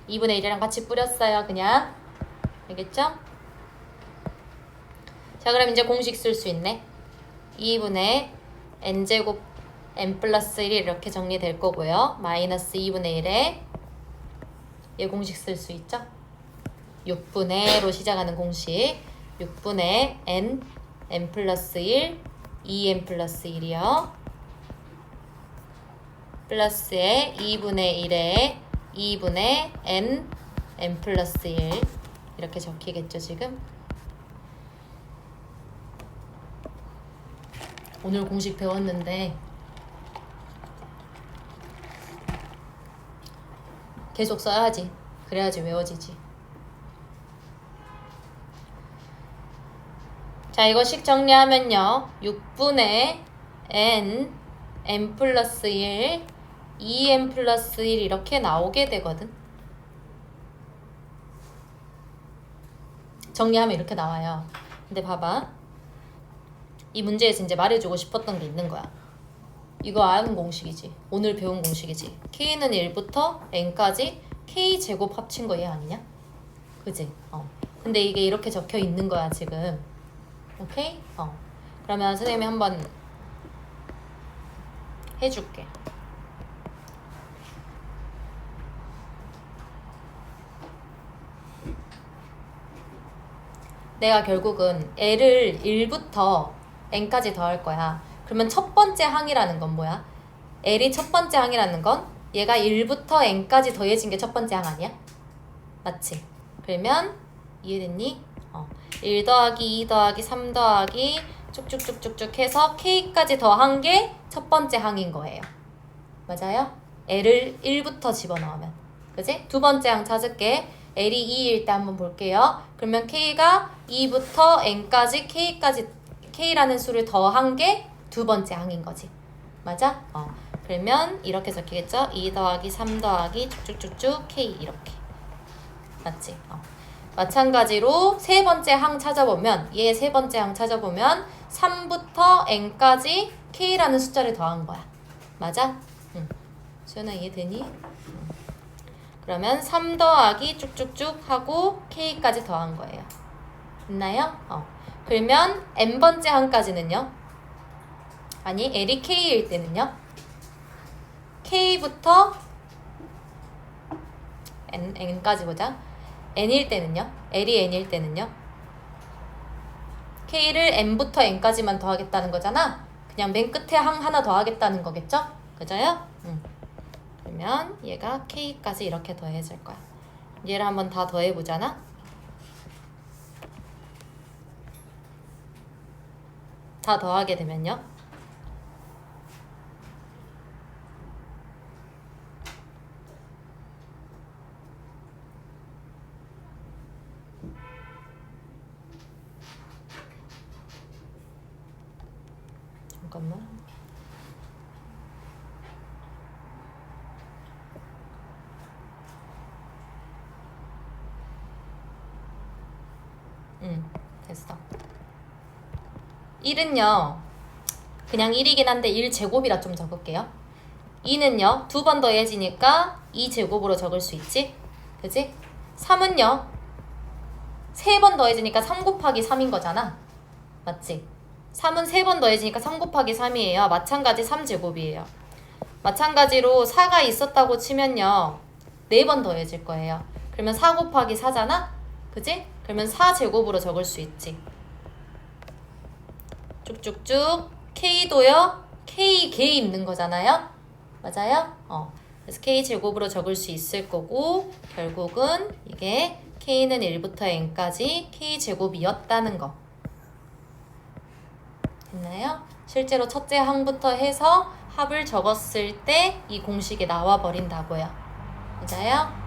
2분의 1이랑 같이 뿌렸어요, 그냥. 알겠죠? 자, 그럼 이제 공식 쓸 수 있네. 2분의 N제곱 N 플러스 1이 이렇게 정리될 거고요. 마이너스 2분의 1에 얘 공식 쓸 수 있죠? 6분의로 시작하는 공식. 6분의 n 플러스 1, 2n 플러스 1이요. 플러스에 2분의 1에 2분의 n 플러스 1 이렇게 적히겠죠, 지금? 오늘 공식 배웠는데 계속 써야지. 그래야지 외워지지. 자, 이거식 정리하면요. 6분의 n 플러스 1, 2n 플러스 1 이렇게 나오게 되거든. 정리하면 이렇게 나와요. 근데 봐봐. 이 문제에서 이제 말해주고 싶었던 게 있는 거야. 이거 아는 공식이지. 오늘 배운 공식이지. K는 1부터 N까지 K제곱 합친 거 얘 아니냐? 그지? 근데 이게 이렇게 적혀 있는 거야, 지금. 오케이? 그러면 선생님이 한번 해줄게. 내가 결국은 L을 1부터 N까지 더할 거야. 그러면 첫 번째 항이라는 건 뭐야? L이 첫 번째 항이라는 건 얘가 1부터 N까지 더해진 게 첫 번째 항 아니야? 맞지? 그러면 이해됐니? 1 더하기 2 더하기 3 더하기 쭉쭉쭉쭉쭉 해서 K까지 더한 게 첫 번째 항인 거예요. 맞아요? L을 1부터 집어넣으면. 그지? 두 번째 항 찾을게. L이 2일 때 한번 볼게요. 그러면 K가 2부터 N까지 K라는 수를 더한 게 두 번째 항인 거지. 맞아? 그러면 이렇게 적히겠죠? 2 더하기 3 더하기 쭉쭉쭉쭉 K 이렇게. 맞지? 마찬가지로 세 번째 항 찾아보면 얘 세 번째 항 찾아보면 3부터 n까지 K라는 숫자를 더한 거야. 맞아? 응. 수연아 이해되니? 그러면 3 더하기 쭉쭉쭉 하고 K까지 더한 거예요. 됐나요? 그러면 n번째 항까지는요? 아니 L이 K일 때는요? K부터 n까지 보자. n일 때는요? L이 n일 때는요? K를 n부터 n까지만 더하겠다는 거잖아. 그냥 맨 끝에 항 하나 더하겠다는 거겠죠? 그죠요? 그러면 얘가 K까지 이렇게 더해질 거야. 얘를 한번 다 더해보잖아. 다 더하게 되면요. 잠깐만. 됐어. 1은요. 그냥 1이긴 한데 1제곱이라 좀 적을게요. 2는요. 두 번 더해지니까 2제곱으로 적을 수 있지? 그지? 3은요. 세 번 더해지니까 3 곱하기 3인 거잖아. 맞지? 3은 세 번 더해지니까 3 곱하기 3이에요. 마찬가지 3제곱이에요. 마찬가지로 4가 있었다고 치면요. 4번 더해질 거예요. 그러면 4 곱하기 4잖아? 그지? 그러면 4제곱으로 적을 수 있지. 쭉쭉쭉 K도요. K 개 있는 거잖아요. 맞아요? 그래서 K제곱으로 적을 수 있을 거고 결국은 이게 K는 1부터 N까지 K제곱이었다는 거. 됐나요? 실제로 첫째 항부터 해서 합을 적었을 때 이 공식이 나와 버린다고요. 맞아요?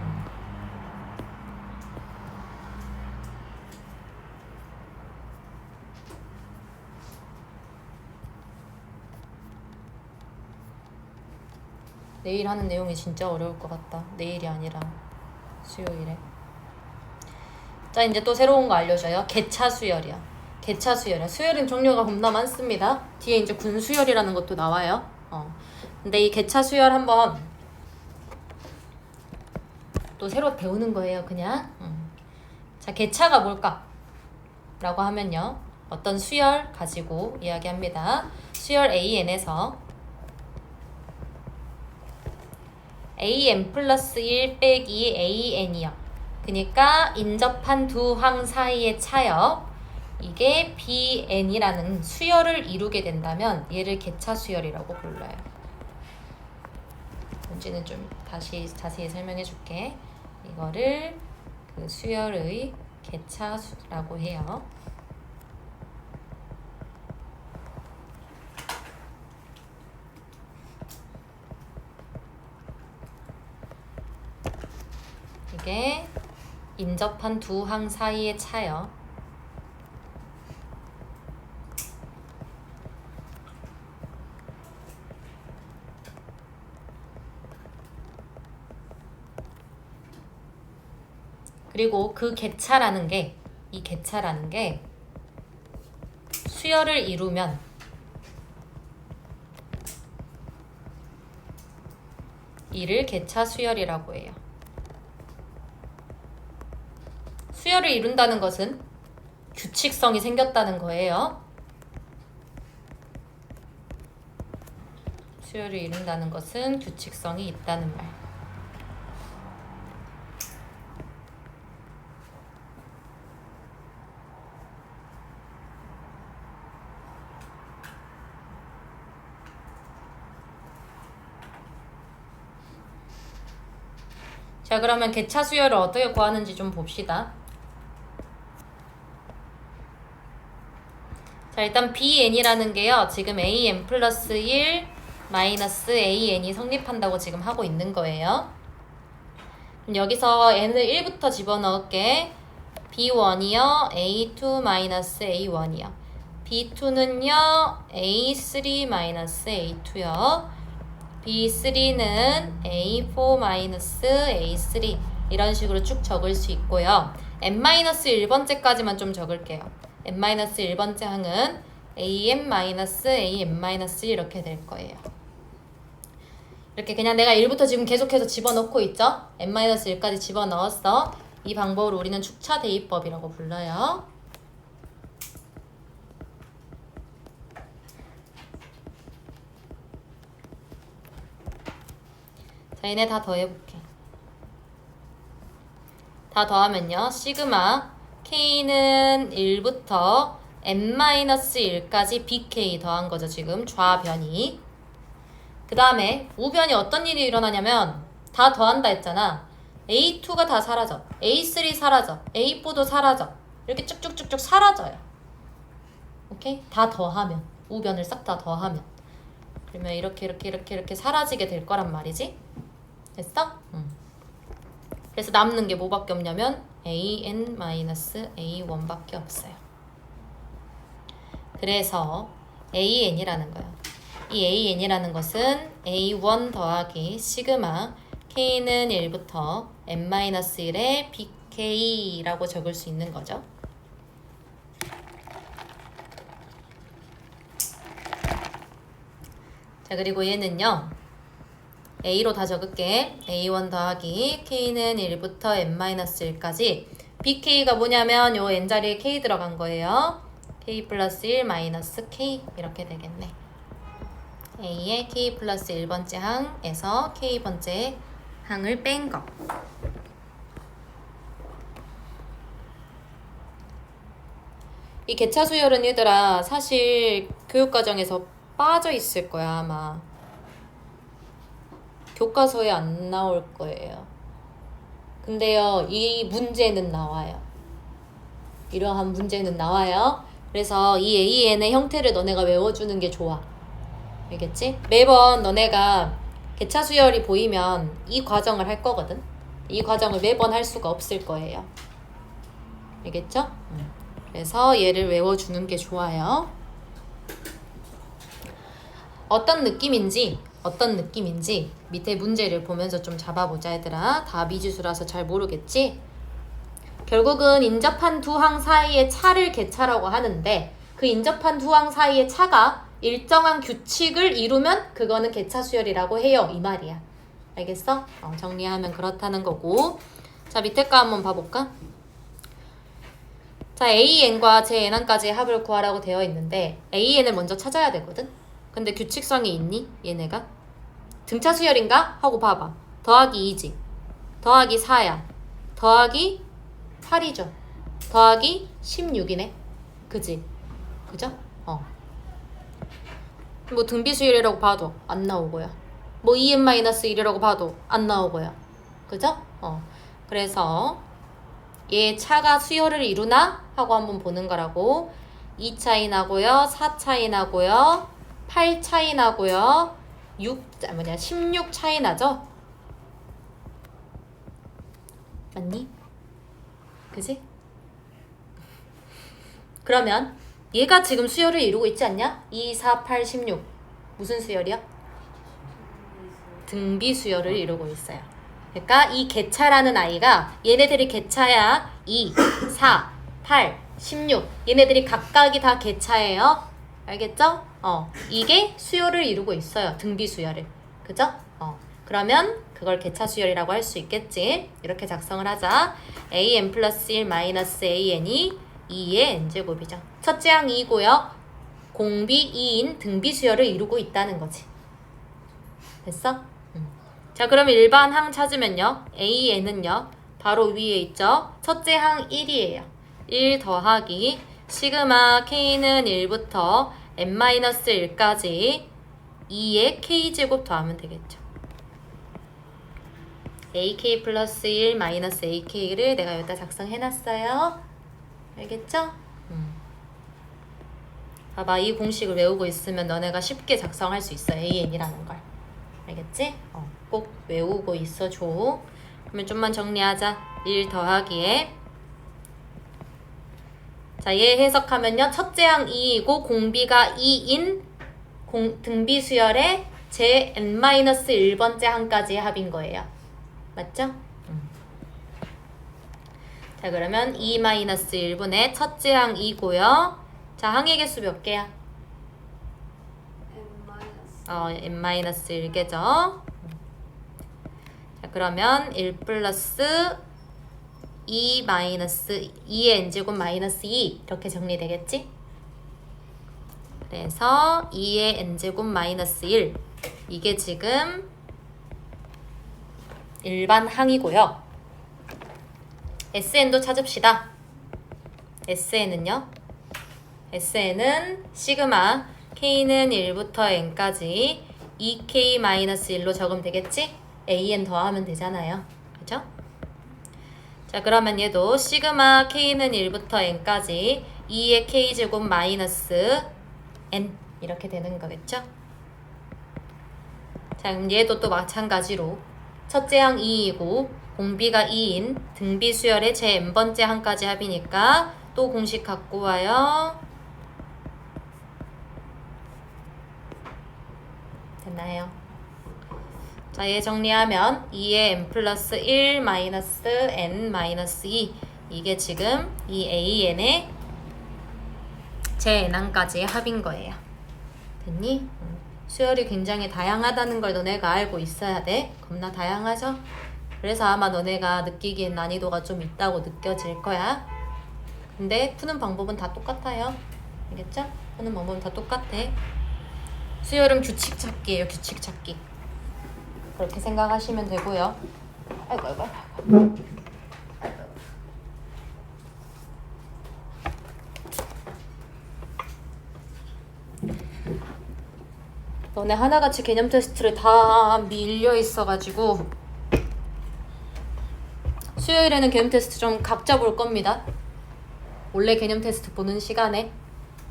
내일 하는 내용이 진짜 어려울 것 같다. 내일이 아니라 수요일에. 자, 이제 또 새로운 거 알려줘요. 개차 수열이야. 개차 수열이야. 수열은 종류가 겁나 많습니다. 뒤에 이제 군수열이라는 것도 나와요. 근데 이 개차 수열 한번 또 새로 배우는 거예요, 그냥. 자, 개차가 뭘까? 라고 하면요. 어떤 수열 가지고 이야기합니다. 수열 AN에서 AN 플러스 1 빼기 AN이요. 그러니까 인접한 두 항 사이의 차요. 이게 BN이라는 수열을 이루게 된다면 얘를 개차 수열이라고 불러요. 뭔지는 좀 다시 자세히 설명해 줄게. 이거를 그 수열의 개차수라고 해요. 이게 인접한 두 항 사이의 차요. 그리고 그 개차라는 게, 이 개차라는 게 수열을 이루면 이를 개차 수열이라고 해요. 수열을 이룬다는 것은 규칙성이 생겼다는 거예요. 수열을 이룬다는 것은 규칙성이 있다는 말. 자, 그러면 개차 수열을 어떻게 구하는지 좀 봅시다. 자, 일단 BN이라는 게요. 지금 AN 플러스 1 마이너스 AN이 성립한다고 지금 하고 있는 거예요. 그럼 여기서 N을 1부터 집어넣을게. B1이요. A2 마이너스 A1이요. B2는요 A3 마이너스 A2요. B3는 A4 마이너스 A3 이런 식으로 쭉 적을 수 있고요. n-1번째까지만 좀 적을게요. n-1번째 항은 am 마이너스 am 마이너스 이렇게 될 거예요. 이렇게 그냥 내가 1부터 지금 계속해서 집어넣고 있죠? n-1까지 집어넣었어. 이 방법을 우리는 축차 대입법이라고 불러요. 자, 얘네 다 더해볼게. 다 더하면요. 시그마 K는 1부터 n-1까지 BK 더한 거죠. 지금 좌변이. 그 다음에 우변이 어떤 일이 일어나냐면 다 더한다 했잖아. A2가 다 사라져. A3 사라져. A4도 사라져. 이렇게 쭉쭉쭉쭉 사라져요. 오케이? 다 더하면. 우변을 싹 다 더하면. 그러면 이렇게 사라지게 될 거란 말이지. 됐어? 그래서 남는 게 뭐밖에 없냐면 an-a1밖에 없어요. 그래서 an이라는 거야. 이 an이라는 것은 a1 더하기 시그마 k는 1부터 n-1의 bk라고 적을 수 있는 거죠. 자, 그리고 얘는요. A로 다 적을게. A1 더하기 K는 1부터 n-1까지 BK가 뭐냐면 요 n자리에 K 들어간 거예요. K 플러스 1 마이너스 K 이렇게 되겠네. A의 K 플러스 1번째 항에서 K번째 항을 뺀 거. 이 개차 수열은 얘들아 사실 교육과정에서 빠져 있을 거야 아마. 교과서에 안 나올 거예요. 근데요, 이 문제는 나와요. 이러한 문제는 나와요. 그래서 이 AN의 형태를 너네가 외워주는 게 좋아. 알겠지? 매번 너네가 개차 수열이 보이면 이 과정을 할 거거든. 이 과정을 매번 할 수가 없을 거예요. 알겠죠? 그래서 얘를 외워주는 게 좋아요. 어떤 느낌인지 밑에 문제를 보면서 좀 잡아보자 얘들아. 다 미지수라서 잘 모르겠지? 결국은 인접한 두 항 사이의 차를 개차라고 하는데 그 인접한 두 항 사이의 차가 일정한 규칙을 이루면 그거는 개차 수열이라고 해요. 이 말이야. 알겠어? 정리하면 그렇다는 거고. 자, 밑에 거 한번 봐볼까? 자, AN과 JN항까지의 합을 구하라고 되어 있는데 AN을 먼저 찾아야 되거든? 근데 규칙성이 있니? 얘네가? 등차 수열인가? 하고 봐봐. 더하기 2지. 더하기 4야. 더하기 8이죠. 더하기 16이네. 그지? 그죠? 뭐 등비 수열이라고 봐도 안 나오고요. 뭐 2n-1이라고 봐도 안 나오고요. 그죠? 그래서 얘 차가 수열을 이루나? 하고 한번 보는 거라고. 2 차이 나고요. 4 차이 나고요. 8 차이 나고요. 16 차이 나죠? 맞니? 그지? 그러면 얘가 지금 수열을 이루고 있지 않냐? 2, 4, 8, 16 무슨 수열이야? 등비 수열을 이루고 있어요. 그러니까 이 개차라는 아이가 얘네들이 개차야. 2, 4, 8, 16 얘네들이 각각이 다 개차예요. 알겠죠? 이게 수열을 이루고 있어요. 등비 수열을. 그죠? 그러면 그걸 개차 수열이라고 할 수 있겠지. 이렇게 작성을 하자. an 플러스 1 마이너스 an이 2의 n제곱이죠. 첫째 항 2고요. 공비 2인 등비 수열을 이루고 있다는 거지. 됐어? 자, 그럼 일반 항 찾으면요. an은요. 바로 위에 있죠. 첫째 항 1이에요. 1 더하기 시그마 k는 1부터 n-1까지 2의 k제곱 더하면 되겠죠. ak 플러스 1 마이너스 ak를 내가 여기다 작성해놨어요. 알겠죠? 봐봐, 이 공식을 외우고 있으면 너네가 쉽게 작성할 수 있어. an이라는 걸. 알겠지? 꼭 외우고 있어줘. 그러면 좀만 정리하자. 1 더하기에 자, 얘 해석하면요. 첫째 항 2이고 공비가 2인 등비 수열의 제 n-1번째 항까지의 합인 거예요. 맞죠? 자, 그러면 2-1분의 첫째 항 2고요. 자, 항의 개수 몇 개야? n-1개죠. 자, 그러면 1 플러스 2 마이너스 2의 n제곱 마이너스 2 이렇게 정리되겠지? 그래서 2의 n제곱 마이너스 1 이게 지금 일반 항이고요. SN도 찾읍시다. SN은요? SN은 시그마 K는 1부터 N까지 2K-1로 적으면 되겠지? AN 더하면 되잖아요. 그죠? 자, 그러면 얘도 시그마 K는 1부터 N까지 2의 K제곱 마이너스 N 이렇게 되는 거겠죠? 자, 그럼 얘도 또 마찬가지로 첫째 항 2이고 공비가 2인 등비 수열의 제 n번째 항까지 합이니까 또 공식 갖고 와요. 됐나요? 자, 얘 정리하면 2의 n 플러스 1 마이너스 n 마이너스 2 이게 지금 이 AN의 제 n항까지의 합인 거예요. 됐니? 수열이 굉장히 다양하다는 걸 너네가 알고 있어야 돼. 겁나 다양하죠? 그래서 아마 너네가 느끼기엔 난이도가 좀 있다고 느껴질 거야. 근데 푸는 방법은 다 똑같아요. 알겠죠? 푸는 방법은 다 똑같아. 수열은 규칙 찾기예요. 규칙 찾기. 그렇게 생각하시면 되고요. 아이고 아이고 아이고. 너네 하나같이 개념 테스트를 다 밀려 있어가지고 수요일에는 개념 테스트 좀 각자 볼 겁니다. 원래 개념 테스트 보는 시간에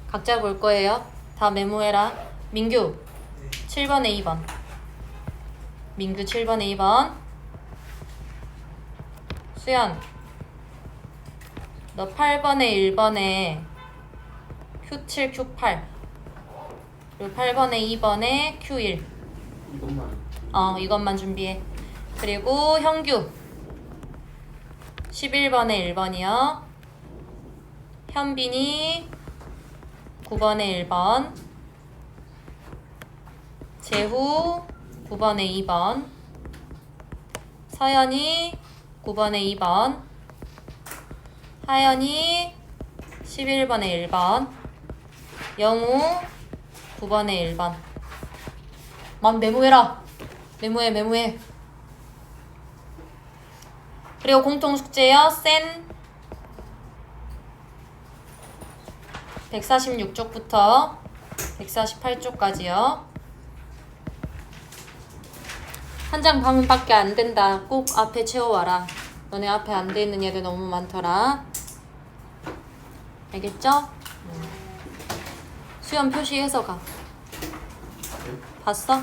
각자 볼 거예요. 다 메모해라. 민규 7번에 2번. 민규 7번에 2번. 수연 너 8번에 1번에 Q7, Q8 그리고 8번에 2번에 Q1 이것만 준비해. 그리고 형규 11번에 1번이요. 현빈이 9번에 1번. 재후 9번에 2번. 서연이 9번에 2번. 하연이 11번에 1번. 영우 9번에 1번. 메모해라. 메모해. 그리고 공통숙제요. 센 146쪽부터 148쪽까지요. 한 장 방문밖에 안 된다. 꼭 앞에 채워와라. 너네 앞에 안 돼 있는 애들 너무 많더라. 알겠죠? 수연 표시해서 가. 봤어?